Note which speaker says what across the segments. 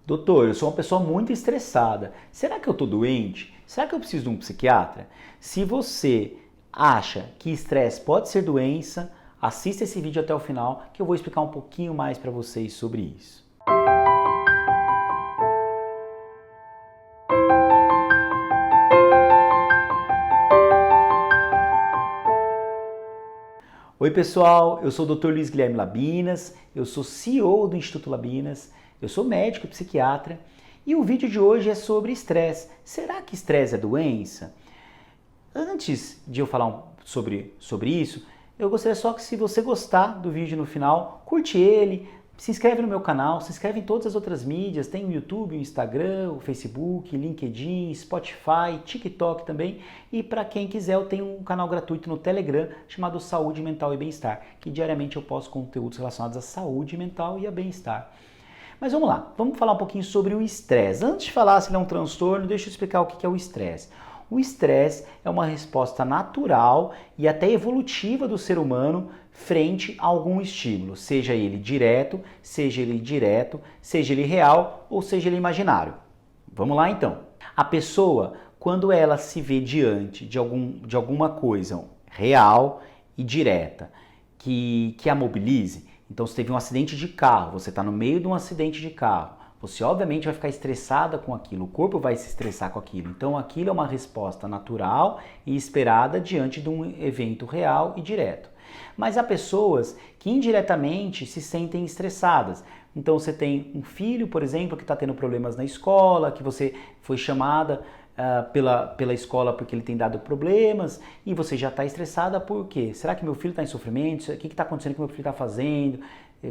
Speaker 1: Doutor, eu sou uma pessoa muito estressada. Será que eu estou doente? Será que eu preciso de um psiquiatra? Se você acha que estresse pode ser doença, assista esse vídeo até o final que eu vou explicar um pouquinho mais para vocês sobre isso. Oi pessoal, eu sou o Dr. Luiz Guilherme Labinas, eu sou CEO do Instituto Labinas, eu sou médico e psiquiatra e o vídeo de hoje é sobre estresse. Será que estresse é doença? Antes de eu falar sobre isso, eu gostaria só que se você gostar do vídeo no final, curte ele, se inscreve no meu canal, se inscreve em todas as outras mídias, tem o YouTube, o Instagram, o Facebook, LinkedIn, Spotify, TikTok também. E para quem quiser, eu tenho um canal gratuito no Telegram chamado Saúde Mental e Bem-Estar, que diariamente eu posto conteúdos relacionados à saúde mental e a bem-estar. Mas vamos lá, vamos falar um pouquinho sobre o estresse. Antes de falar se ele é um transtorno, deixa eu explicar o que é o estresse. O estresse é uma resposta natural e até evolutiva do ser humano frente a algum estímulo, seja ele direto, seja ele indireto, seja ele real ou seja ele imaginário. Vamos lá então. A pessoa, quando ela se vê diante de alguma coisa real e direta que a mobilize, então você teve um acidente de carro, você está no meio de um acidente de carro, você obviamente vai ficar estressada com aquilo, o corpo vai se estressar com aquilo. Então aquilo é uma resposta natural e esperada diante de um evento real e direto. Mas há pessoas que indiretamente se sentem estressadas. Então você tem um filho, por exemplo, que está tendo problemas na escola, que você foi chamada pela escola porque ele tem dado problemas e você já está estressada por quê? Será que meu filho está em sofrimento? O que está acontecendo com o meu filho está fazendo?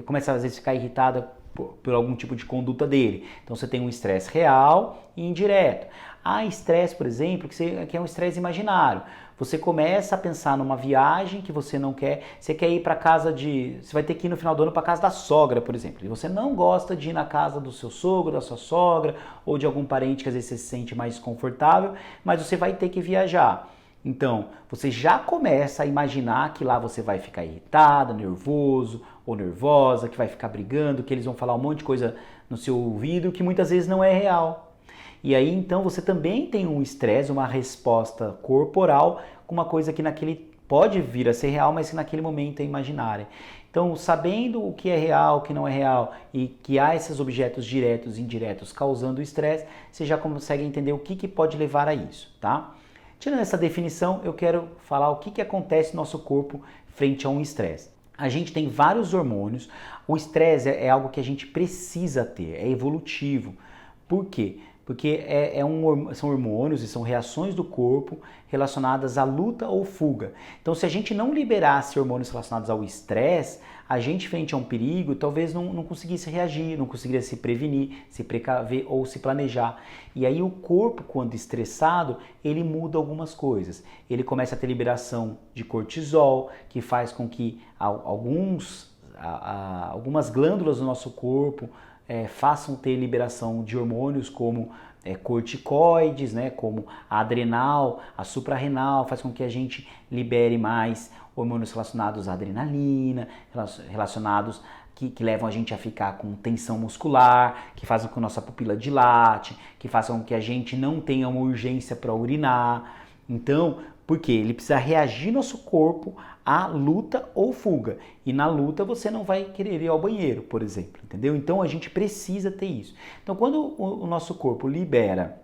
Speaker 1: Começa às vezes a ficar irritada por algum tipo de conduta dele. Então você tem um estresse real e indireto. Há estresse, por exemplo, que é um estresse imaginário. Você começa a pensar numa viagem que você não quer, você quer ir para casa você vai ter que ir no final do ano para casa da sogra, por exemplo, e você não gosta de ir na casa do seu sogro, da sua sogra, ou de algum parente que às vezes você se sente mais desconfortável, mas você vai ter que viajar. Então, você já começa a imaginar que lá você vai ficar irritada, nervoso ou nervosa, que vai ficar brigando, que eles vão falar um monte de coisa no seu ouvido que muitas vezes não é real. E aí então você também tem um estresse, uma resposta corporal com uma coisa que pode vir a ser real, mas que naquele momento é imaginária. Então, sabendo o que é real, o que não é real e que há esses objetos diretos e indiretos causando estresse, você já consegue entender o que pode levar a isso, tá? Tirando essa definição, eu quero falar o que acontece no nosso corpo frente a um estresse. A gente tem vários hormônios, o estresse é algo que a gente precisa ter, é evolutivo. Por quê? Porque são hormônios e são reações do corpo relacionadas à luta ou fuga. Então, se a gente não liberasse hormônios relacionados ao estresse, a gente, frente a um perigo, talvez não conseguisse reagir, não conseguiria se prevenir, se precaver ou se planejar. E aí o corpo, quando estressado, ele muda algumas coisas. Ele começa a ter liberação de cortisol, que faz com que algumas glândulas do nosso corpo façam ter liberação de hormônios como corticoides, né, como a adrenal, a suprarrenal, faz com que a gente libere mais hormônios relacionados à adrenalina, relacionados que levam a gente a ficar com tensão muscular, que fazem com que a nossa pupila dilate, que façam com que a gente não tenha uma urgência para urinar. Então, porque ele precisa reagir nosso corpo à luta ou fuga. E na luta você não vai querer ir ao banheiro, por exemplo, entendeu? Então a gente precisa ter isso. Então quando o nosso corpo libera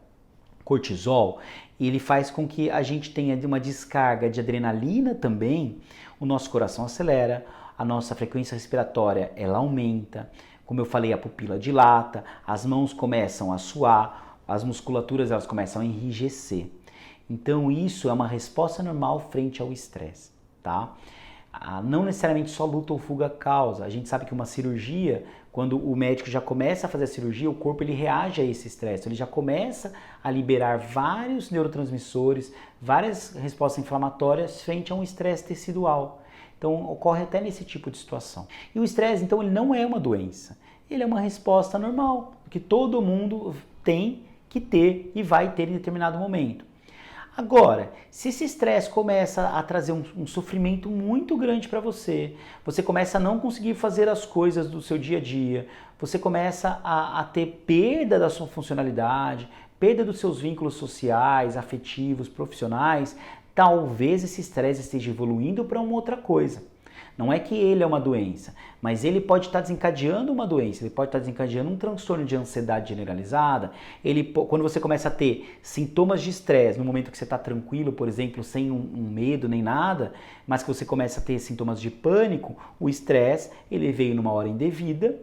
Speaker 1: cortisol, ele faz com que a gente tenha uma descarga de adrenalina também, o nosso coração acelera, a nossa frequência respiratória ela aumenta, como eu falei, a pupila dilata, as mãos começam a suar, as musculaturas elas começam a enrijecer. Então isso é uma resposta normal frente ao estresse, tá? Não necessariamente só luta ou fuga causa. A gente sabe que uma cirurgia, quando o médico já começa a fazer a cirurgia, o corpo ele reage a esse estresse, ele já começa a liberar vários neurotransmissores, várias respostas inflamatórias frente a um estresse tecidual. Então ocorre até nesse tipo de situação. E o estresse, então, ele não é uma doença, ele é uma resposta normal, que todo mundo tem que ter e vai ter em determinado momento. Agora, se esse estresse começa a trazer um sofrimento muito grande para você, você começa a não conseguir fazer as coisas do seu dia a dia, você começa a ter perda da sua funcionalidade, perda dos seus vínculos sociais, afetivos, profissionais, talvez esse estresse esteja evoluindo para uma outra coisa. Não é que ele é uma doença, mas ele pode estar desencadeando uma doença, ele pode estar desencadeando um transtorno de ansiedade generalizada. Quando você começa a ter sintomas de estresse no momento que você está tranquilo, por exemplo, sem um medo nem nada, mas que você começa a ter sintomas de pânico, o estresse ele veio numa hora indevida.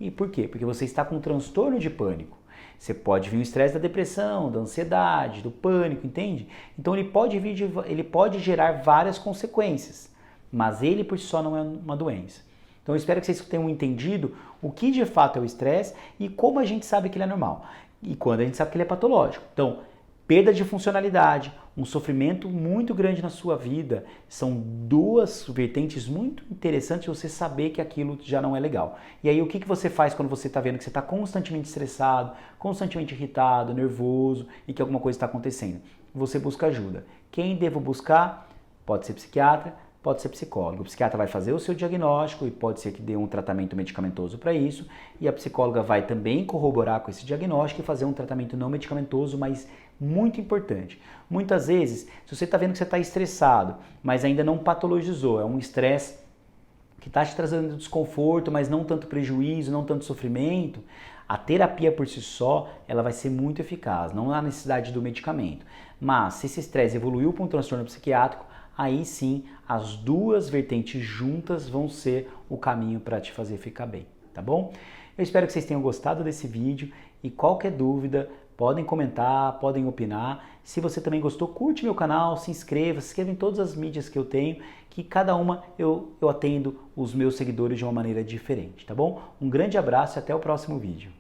Speaker 1: E por quê? Porque você está com um transtorno de pânico. Você pode vir o estresse da depressão, da ansiedade, do pânico, entende? Então ele pode gerar várias consequências, mas ele por si só não é uma doença. Então eu espero que vocês tenham entendido o que de fato é o estresse e como a gente sabe que ele é normal. E quando a gente sabe que ele é patológico. Então, perda de funcionalidade, um sofrimento muito grande na sua vida, são duas vertentes muito interessantes de você saber que aquilo já não é legal. E aí o que você faz quando você está vendo que você está constantemente estressado, constantemente irritado, nervoso e que alguma coisa está acontecendo? Você busca ajuda. Quem devo buscar? Pode ser psiquiatra, pode ser psicólogo. O psiquiatra vai fazer o seu diagnóstico e pode ser que dê um tratamento medicamentoso para isso, e a psicóloga vai também corroborar com esse diagnóstico e fazer um tratamento não medicamentoso, mas muito importante. Muitas vezes, se você está vendo que você está estressado, mas ainda não patologizou, é um estresse que está te trazendo desconforto, mas não tanto prejuízo, não tanto sofrimento, a terapia por si só, ela vai ser muito eficaz, não há necessidade do medicamento. Mas se esse estresse evoluiu para um transtorno psiquiátrico, aí sim as duas vertentes juntas vão ser o caminho para te fazer ficar bem, tá bom? Eu espero que vocês tenham gostado desse vídeo e qualquer dúvida, podem comentar, podem opinar. Se você também gostou, curte meu canal, se inscreva em todas as mídias que eu tenho, que cada uma eu atendo os meus seguidores de uma maneira diferente, tá bom? Um grande abraço e até o próximo vídeo.